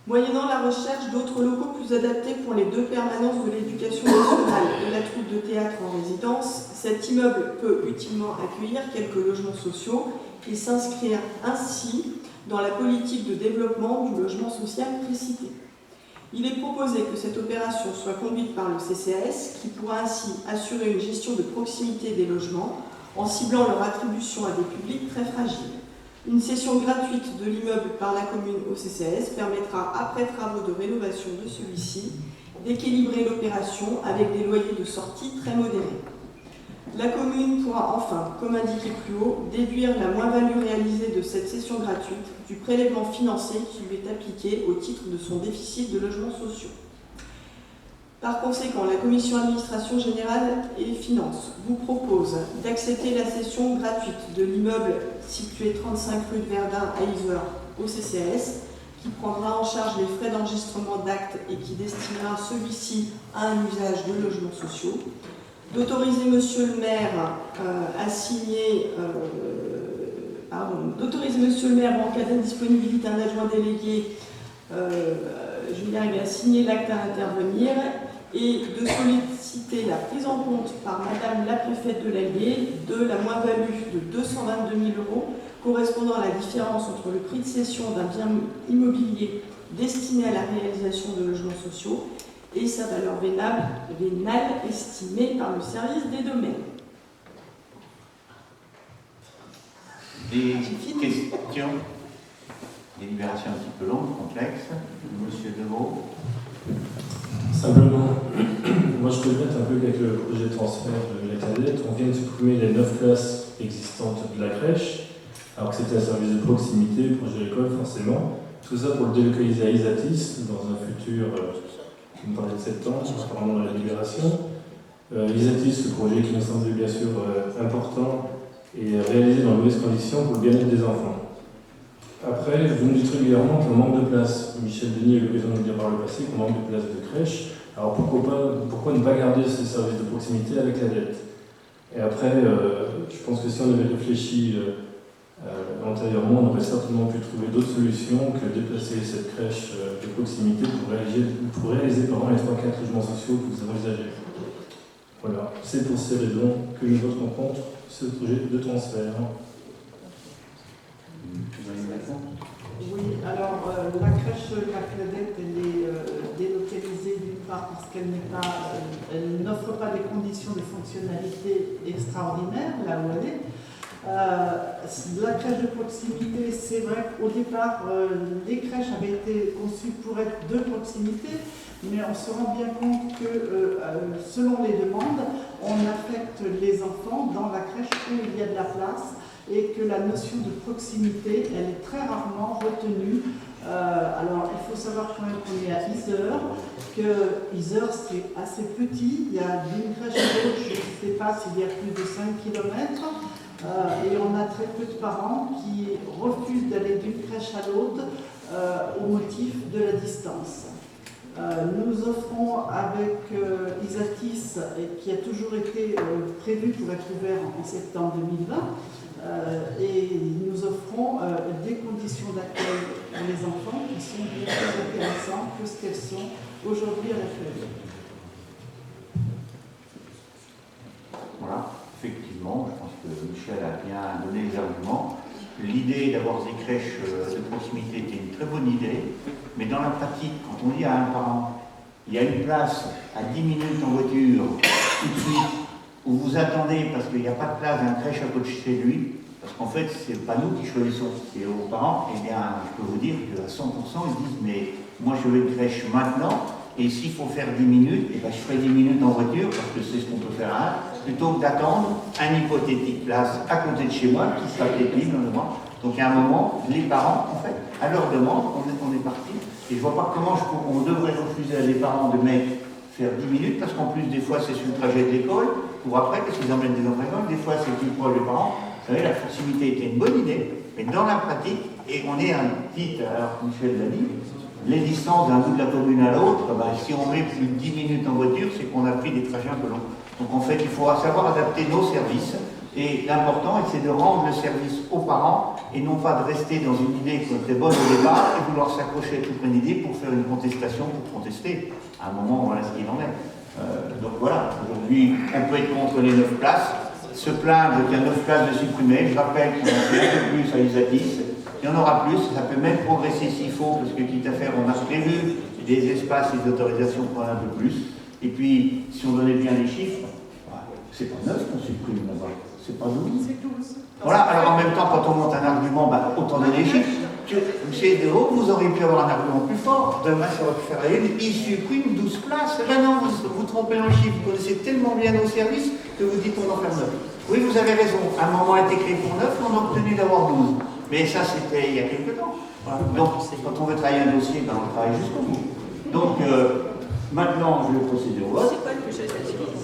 Moyennant la recherche d'autres locaux plus adaptés pour les 2 permanences de l'éducation nationale et la troupe de théâtre en résidence, cet immeuble peut utilement accueillir quelques logements sociaux et s'inscrire ainsi dans la politique de développement du logement social précité. Il est proposé que cette opération soit conduite par le CCAS, qui pourra ainsi assurer une gestion de proximité des logements en ciblant leur attribution à des publics très fragiles. Une cession gratuite de l'immeuble par la commune au CCAS permettra, après travaux de rénovation de celui-ci, d'équilibrer l'opération avec des loyers de sortie très modérés. La commune pourra enfin, comme indiqué plus haut, déduire la moins-value réalisée de cette cession gratuite du prélèvement financier qui lui est appliqué au titre de son déficit de logements sociaux. Par conséquent, la Commission Administration Générale et Finances vous propose d'accepter la cession gratuite de l'immeuble situé 35 rue de Verdun à Yzeure au CCAS, qui prendra en charge les frais d'enregistrement d'actes et qui destinera celui-ci à un usage de logements sociaux, d'autoriser Monsieur le maire à signer, en cas d'indisponibilité d'un adjoint délégué, Julien a signé l'acte à intervenir, et de solliciter la prise en compte par Madame la préfète de l'Allier de la moins-value de 222 000 € correspondant à la différence entre le prix de cession d'un bien immobilier destiné à la réalisation de logements sociaux et sa valeur vénale estimée par le service des domaines. Des questions? Délibération un petit peu longue, complexe. Monsieur Deveau. Simplement, moi je regrette un peu qu'avec le projet de transfert de la cadette, on vient de supprimer les 9 classes existantes de la crèche, alors que c'était un service de proximité, projet d'école forcément. Tout ça pour le délocaliser à Isatis, dans un futur, qui me parlait de septembre, apparemment dans la libération. Isatis, le projet qui nous semble bien sûr important, et réalisé dans de mauvaises conditions pour le bien-être des enfants. Après, vous nous dites régulièrement qu'on manque de place. Michel Denis a eu l'occasion de le dire par le passé qu'on manque de place de crèche. Alors pourquoi ne pas garder ce service de proximité avec la dette? Et après, je pense que si on avait réfléchi antérieurement, on aurait certainement pu trouver d'autres solutions que déplacer cette crèche de proximité pour réaliser les 3-4 logements sociaux que vous avez envisagés. Voilà, c'est pour ces raisons que nous voterons contre ce projet de transfert. Oui, alors la crèche La Cadette, elle est délocalisée d'une part parce qu'elle n'offre pas des conditions de fonctionnalité extraordinaires là où elle est. La crèche de proximité, c'est vrai qu'au départ, les crèches avaient été conçues pour être de proximité, mais on se rend bien compte que selon les demandes, on affecte les enfants dans la crèche où il y a de la place et que la notion de proximité, elle est très rarement retenue. Alors, il faut savoir quand même qu'on est à Yzeure, que Yzeure, c'est assez petit. Il y a d'une crèche à l'autre, je ne sais pas s'il y a plus de 5 km. Et on a très peu de parents qui refusent d'aller d'une crèche à l'autre au motif de la distance. Nous offrons avec Isatis, qui a toujours été prévu pour être ouvert en septembre 2020, et nous offrons des conditions d'accueil pour les enfants qui sont bien plus intéressantes que ce qu'elles sont aujourd'hui à la crèche. Voilà, effectivement, je pense que Michel a bien donné les arguments. L'idée d'avoir des crèches de proximité était une très bonne idée, mais dans la pratique, quand on dit à un parent, il y a une place à 10 minutes en voiture, tout de suite, où vous attendez parce qu'il n'y a pas de place dans la crèche à côté de chez lui, parce qu'en fait, ce n'est pas nous qui choisissons, c'est aux parents, eh bien, je peux vous dire qu'à 100%, ils disent, mais moi je veux une crèche maintenant, et s'il faut faire 10 minutes, eh ben, je ferai 10 minutes en voiture, parce que c'est ce qu'on peut faire à plutôt que d'attendre un hypothétique place à côté de chez moi, qui sera pénible. Donc à un moment, les parents, en fait, à leur demande, on est parti. Et je ne vois pas comment on devrait refuser à des parents de faire 10 minutes, parce qu'en plus, des fois, c'est sur le trajet de l'école, pour après, parce qu'ils emmènent des enfants à l'école, des fois, c'est plus proche des parents. Vous savez, la proximité était une bonne idée, mais dans la pratique, et on est un petit, alors Michel l'a dit, les distances d'un bout de la commune à l'autre, ben, si on met plus de 10 minutes en voiture, c'est qu'on a pris des trajets un peu longs. Donc en fait, il faudra savoir adapter nos services. Et l'important, c'est de rendre le service aux parents et non pas de rester dans une idée qui était bonne au départ et vouloir s'accrocher à toute une idée pour faire une contestation, pour protester. À un moment, voilà ce qu'il en est. Donc voilà, aujourd'hui, on peut être contre les 9 places, se plaindre qu'il y a 9 places de supprimer. Je rappelle qu'on en fait un peu plus à Isatis. Il y en aura plus, ça peut même progresser s'il faut, parce que quitte à faire, on a prévu des espaces et des autorisations pour un peu plus. Et puis, si on donnait bien les chiffres, c'est pas 9 qu'on supprime là-bas, c'est pas 12. C'est 12. Voilà, alors en même temps, quand on monte un argument, autant donner les chiffres. Chez Déo, vous auriez pu avoir un argument plus fort. Demain, ça va faire rien. Il supprime 12 places. Là, non, vous trompez dans le chiffre. Vous connaissez tellement bien nos services que vous dites on en fait 9. Oui, vous avez raison. À un moment, a été créé pour 9, on a obtenu d'avoir 12. Mais ça, c'était il y a quelques temps. Voilà. Donc, quand on veut travailler un dossier, on travaille jusqu'au bout. Donc, maintenant, je vais procéder au vote.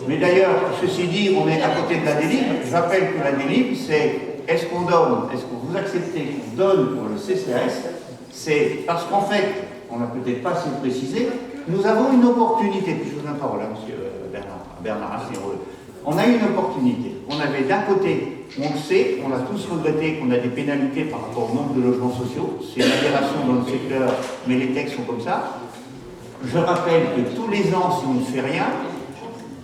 Mais d'ailleurs, ceci dit, on est à côté de la délib. Je rappelle que la délib, c'est est-ce qu'on donne, est-ce que vous acceptez qu'on donne pour le CCAS? C'est parce qu'en fait, on n'a peut-être pas assez précisé, nous avons une opportunité, puis je vous donne la parole à M. Bernard, on a eu une opportunité. On avait d'un côté, on le sait, on a tous regretté qu'on a des pénalités par rapport au nombre de logements sociaux. C'est une aberration dans le secteur, mais les textes sont comme ça. Je rappelle que tous les ans, si on ne fait rien,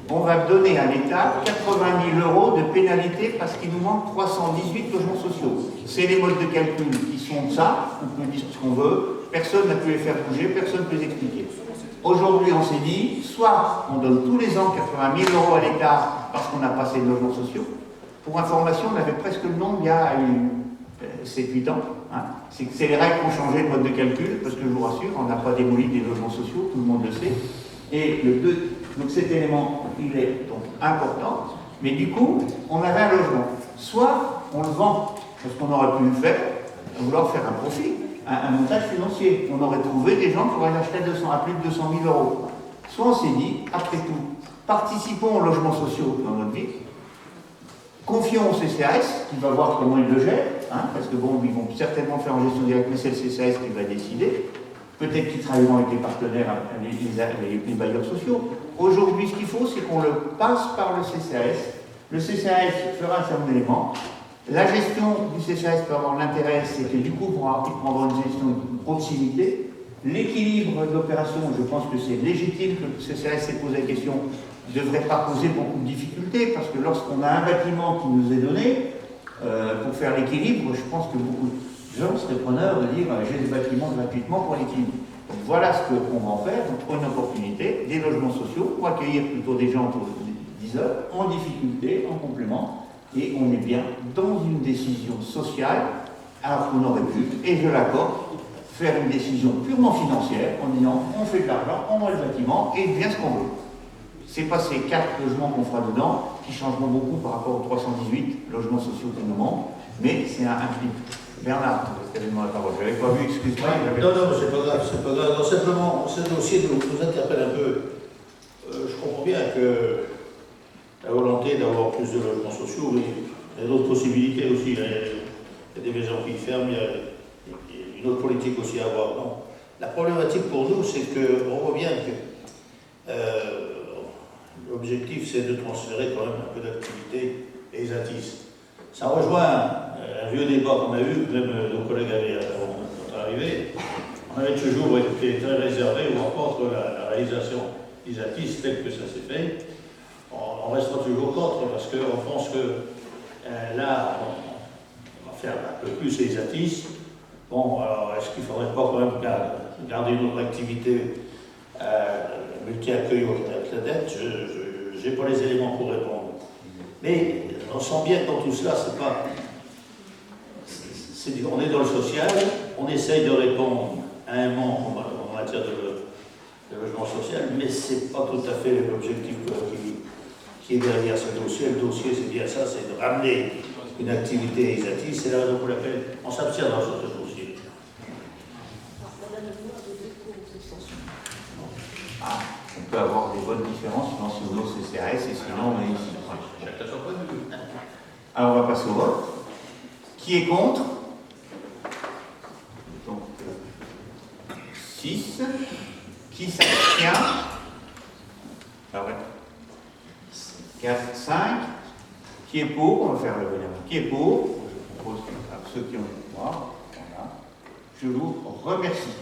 on va donner à l'État 80 000 € de pénalité parce qu'il nous manque 318 logements sociaux. C'est les modes de calcul qui sont ça, on peut dire ce qu'on veut, personne n'a pu les faire bouger, personne ne peut les expliquer. Aujourd'hui, on s'est dit, soit on donne tous les ans 80 000 € à l'État parce qu'on n'a pas assez de logements sociaux. Pour information, on avait presque le nombre il y a 7-8 ans. Hein. C'est les règles qui ont changé le mode de calcul, parce que je vous rassure, on n'a pas démoli des logements sociaux, tout le monde le sait. Et donc cet élément, il est donc important, mais du coup, on avait un logement. Soit on le vend, parce qu'on aurait pu le faire, vouloir faire un profit, un montage financier. On aurait trouvé des gens qui auraient acheté à plus de 200 000 €. Soit on s'est dit, après tout, participons aux logements sociaux dans notre vie, confions au CCAS, qui va voir comment il le gère, hein, parce que bon, ils vont certainement faire en gestion directe, mais c'est le CCAS qui va décider. Peut-être qu'ils travailleront avec les partenaires, les bailleurs sociaux. Aujourd'hui, ce qu'il faut, c'est qu'on le passe par le CCAS. Le CCAS fera un certain élément. La gestion du CCAS peut avoir l'intérêt, c'est que du coup, on prendra une gestion de proximité. L'équilibre de l'opération, je pense que c'est légitime que le CCAS s'est posé la question, ne devrait pas poser beaucoup de difficultés, parce que lorsqu'on a un bâtiment qui nous est donné, pour faire l'équilibre, je pense que beaucoup de gens seraient preneurs de dire j'ai des bâtiments gratuitement pour l'équilibre. Donc voilà ce qu'on va en faire, on trouve une opportunité, des logements sociaux, pour accueillir plutôt des gens autour de 10 heures, en difficulté, en complément, et on est bien dans une décision sociale, alors qu'on aurait pu, et je l'accorde, faire une décision purement financière, en disant on fait de l'argent, on vend le bâtiment, et il devient ce qu'on veut. C'est pas ces 4 logements qu'on fera dedans, qui changeront beaucoup par rapport aux 318 logements sociaux qui nous manquent, mais c'est un prix. Bernard, vous avez demandé la parole. Je n'avais pas vu, excuse-moi. Non, c'est pas grave, c'est pas grave. Non, simplement, ce dossier nous interpelle un peu. Je comprends bien que la volonté d'avoir plus de logements sociaux, oui, il y a d'autres possibilités aussi. Il y a des maisons qui ferment, il y a une autre politique aussi à avoir. Non. La problématique pour nous, c'est qu'on voit bien que l'objectif, c'est de transférer quand même un peu d'activité ESATIS. Ça rejoint un vieux débat qu'on a eu, même nos collègues avaient quand arrivé. On avait toujours été très réservé ou contre la réalisation ESATIS telle que ça s'est fait. On restera toujours contre parce qu'on pense que là, on va faire un peu plus ESATIS. Bon, alors est-ce qu'il ne faudrait pas quand même garder notre activité multi-accueil au Claudette? Je n'ai pas les éléments pour répondre. Mais on sent bien que dans tout cela, c'est pas. On est dans le social, on essaye de répondre à un manque en matière de logement social, mais ce n'est pas tout à fait l'objectif qui est derrière ce dossier. Le dossier, c'est bien ça, c'est de ramener une activité ESATIS. C'est la raison pour laquelle on s'abstient dans ce dossier. Ah, on peut avoir des bonnes différences suivant si on est au CCAS et sinon on est ici. Alors on va passer au vote. Qui est contre? Donc 6. Qui s'abstient? Ah ouais. 4, 5. Qui est pour? On va faire le bonheur. Qui est pour? Je propose à ceux qui ont le pouvoir. Voilà. Je vous remercie.